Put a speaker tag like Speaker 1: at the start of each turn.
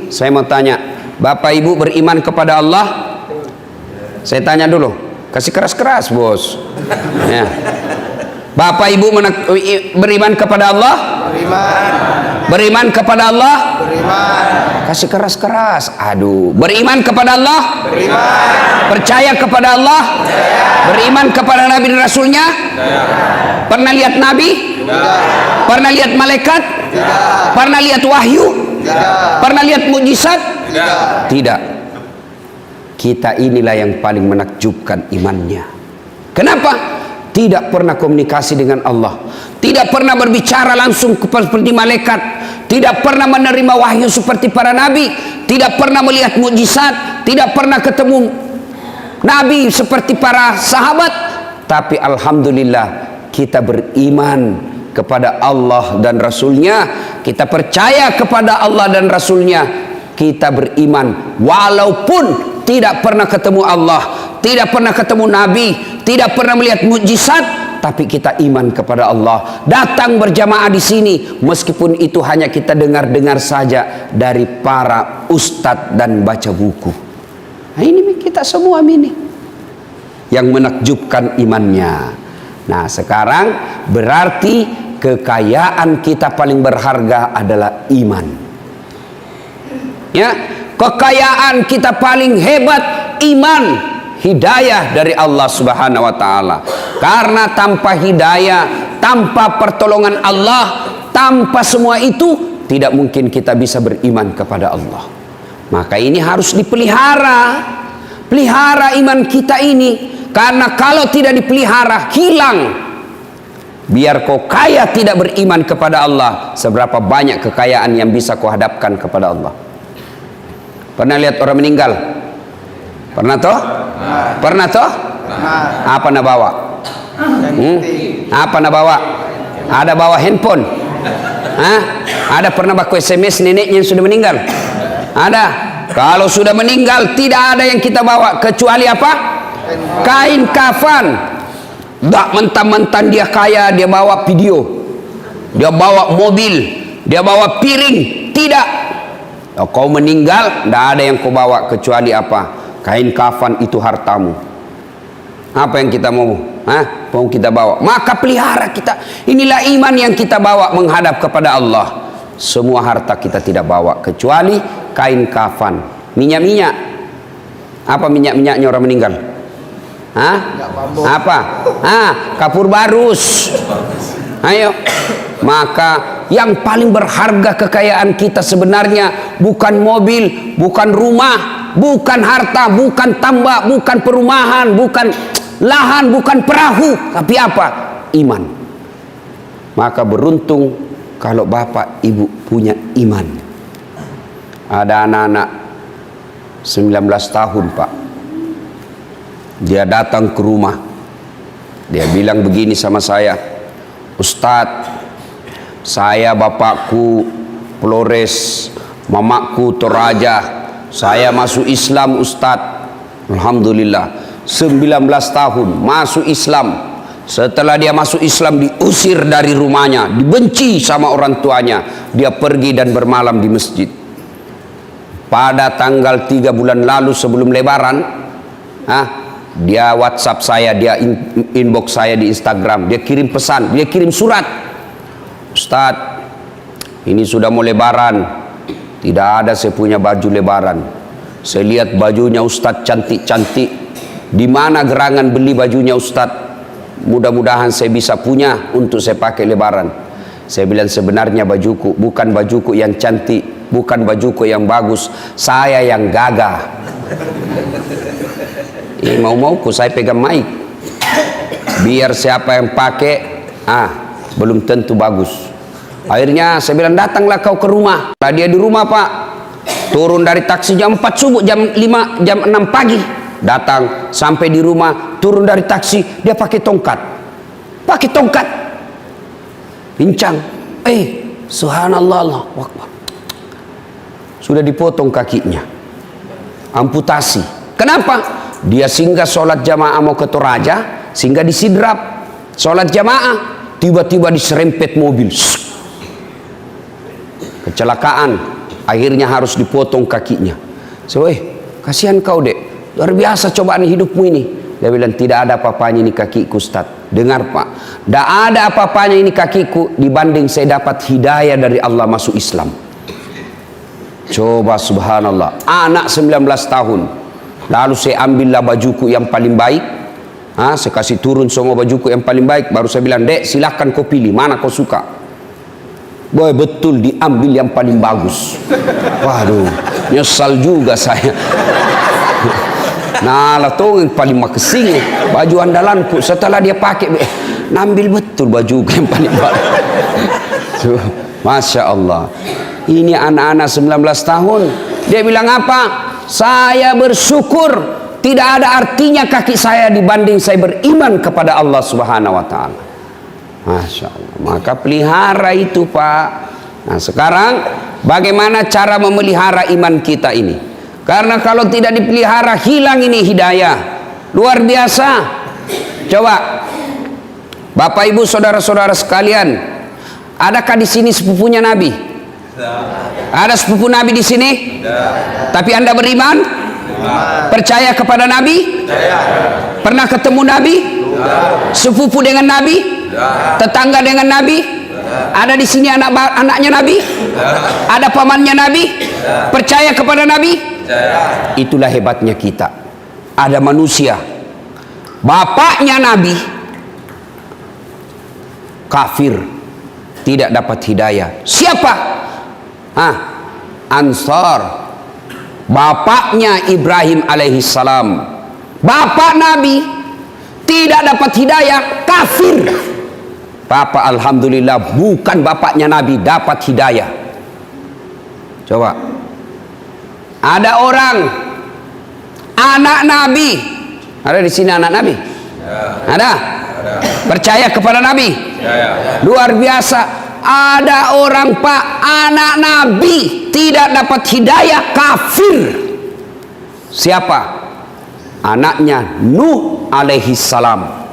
Speaker 1: Saya mau tanya, Bapak Ibu beriman kepada Allah? Saya tanya dulu, kasih keras-keras bos ya. Bapak Ibu beriman kepada Allah?
Speaker 2: Beriman.
Speaker 1: Beriman kepada Allah?
Speaker 2: Beriman.
Speaker 1: Kasih keras-keras. Aduh, beriman kepada Allah?
Speaker 2: Beriman.
Speaker 1: Percaya kepada Allah?
Speaker 2: Percaya.
Speaker 1: Beriman kepada Nabi dan Rasulnya?
Speaker 2: Tidak.
Speaker 1: Pernah lihat Nabi?
Speaker 2: Tidak.
Speaker 1: Pernah lihat malaikat?
Speaker 2: Tidak.
Speaker 1: Pernah lihat wahyu?
Speaker 2: Tidak.
Speaker 1: Pernah lihat mukjizat?
Speaker 2: Tidak.
Speaker 1: Tidak. Kita inilah yang paling menakjubkan imannya. Kenapa? Tidak pernah komunikasi dengan Allah, tidak pernah berbicara langsung seperti malaikat, tidak pernah menerima wahyu seperti para nabi, tidak pernah melihat mukjizat, tidak pernah ketemu nabi seperti para sahabat. Tapi alhamdulillah kita beriman kepada Allah dan Rasulnya, kita percaya kepada Allah dan Rasulnya, kita beriman walaupun tidak pernah ketemu Allah, tidak pernah ketemu Nabi, tidak pernah melihat mukjizat, tapi kita iman kepada Allah. Datang berjamaah di sini, meskipun itu hanya kita dengar-dengar saja dari para ustadz dan baca buku. Nah, ini kita semua ini yang menakjubkan imannya. Nah, sekarang berarti kekayaan kita paling berharga adalah iman. Ya, kekayaan kita paling hebat iman, hidayah dari Allah Subhanahu wa taala. Karena tanpa hidayah, tanpa pertolongan Allah, tanpa semua itu tidak mungkin kita bisa beriman kepada Allah. Maka ini harus dipelihara. Pelihara iman kita ini, karena kalau tidak dipelihara hilang. Biar kau kaya tidak beriman kepada Allah, seberapa banyak kekayaan yang bisa kau hadapkan kepada Allah. Pernah lihat orang meninggal? Pernah toh? Pernah toh? Apa nak bawa? Apa nak bawa? Ada bawa handphone? Hah? Ada pernah baku SMS neneknya yang sudah meninggal? Ada. Kalau sudah meninggal tidak ada yang kita bawa kecuali apa? Kain kafan. Tak mentang-mentang dia kaya dia bawa video, dia bawa mobil, dia bawa piring. Tidak. Kau meninggal, tidak ada yang kau bawa kecuali apa? Kain kafan, itu hartamu. Apa yang kita mau? Hah? Mau kita bawa? Maka pelihara kita. Inilah iman yang kita bawa menghadap kepada Allah. Semua harta kita tidak bawa kecuali kain kafan. Minyak-minyak. Apa minyak-minyaknya orang meninggal? Hah? Apa? Kapur barus. Ayo. Maka yang paling berharga kekayaan kita sebenarnya bukan mobil, bukan rumah, bukan harta, bukan tambak, bukan perumahan, bukan lahan, bukan perahu, tapi apa? Iman. Maka beruntung kalau bapak ibu punya iman. Ada anak-anak 19 tahun pak, dia datang ke rumah, dia bilang begini sama saya, Ustadz, saya bapakku Flores, mamaku Toraja, saya masuk Islam Ustadz. Alhamdulillah 19 tahun masuk Islam. Setelah dia masuk Islam diusir dari rumahnya, dibenci sama orang tuanya, dia pergi dan bermalam di masjid. Pada tanggal 3 bulan lalu sebelum lebaran, dia WhatsApp saya, dia inbox saya di Instagram, dia kirim pesan, dia kirim surat. Ustadz, ini sudah mau lebaran, tidak ada saya punya baju lebaran. Saya lihat bajunya Ustadz cantik-cantik. Di mana gerangan beli bajunya Ustadz? Mudah-mudahan saya bisa punya untuk saya pakai lebaran. Saya bilang sebenarnya bajuku bukan bajuku yang cantik, bukan bajuku yang bagus, saya yang gagah. Mau-mauku saya pegang mic, biar siapa yang pakai belum tentu bagus. Akhirnya saya bilang datanglah kau ke rumah. Lah dia di rumah pak, turun dari taksi jam 4 subuh, jam 5, jam 6 pagi datang, sampai di rumah turun dari taksi, dia pakai tongkat, pincang. Subhanallah, Allahu Akbar. Sudah dipotong kakinya, amputasi. Kenapa? Dia singgah sholat jamaah mau ke Toraja, singgah di Sidrap, sholat jamaah, tiba-tiba diserempet mobil, kecelakaan. Akhirnya harus dipotong kakinya. So, kasihan kau dek, luar biasa cobaan hidupmu ini. Dia bilang, tidak ada apa-apanya ini kakiku Ustaz. Dengar Pak, tidak ada apa-apanya ini kakiku dibanding saya dapat hidayah dari Allah masuk Islam. Coba subhanallah, anak 19 tahun. Lalu saya ambillah bajuku yang paling baik. Saya kasih turun semua bajuku yang paling baik. Baru saya bilang, dek silahkan kau pilih, mana kau suka. Boy, betul diambil yang paling bagus. Waduh, nyesal juga saya. Nah, lah tuh yang paling makasih baju andalanku. Setelah dia pakai, nambil betul baju yang paling bagus. Masya Allah. Ini anak-anak 19 tahun. Dia bilang apa? Saya bersyukur tidak ada artinya kaki saya dibanding saya beriman kepada Allah Subhanahu wa taala. Masya Allah. Maka pelihara itu Pak. Nah sekarang bagaimana cara memelihara iman kita ini? Karena kalau tidak dipelihara hilang ini hidayah. Luar biasa. Coba Bapak Ibu saudara-saudara sekalian, adakah di sini sepupunya Nabi? Ada sepupu Nabi di sini? Tapi Anda beriman? Percaya kepada Nabi? Pernah ketemu Nabi? Sepupu dengan Nabi? Tetangga dengan Nabi? Ada di sini anak-anaknya Nabi? Ada pamannya Nabi? Percaya kepada Nabi? Itulah hebatnya kita. Ada manusia, bapaknya Nabi kafir, tidak dapat hidayah. Siapa? Ansar. Bapaknya Ibrahim alaihissalam, bapak Nabi, tidak dapat hidayah, kafir. Bapak alhamdulillah bukan bapaknya Nabi dapat hidayah. Coba ada orang anak Nabi, ada di sini anak Nabi? Ada? Percaya kepada Nabi? Luar biasa. Ada orang Pak, anak Nabi tidak dapat hidayah, kafir. Siapa? Anaknya Nuh alaihissalam.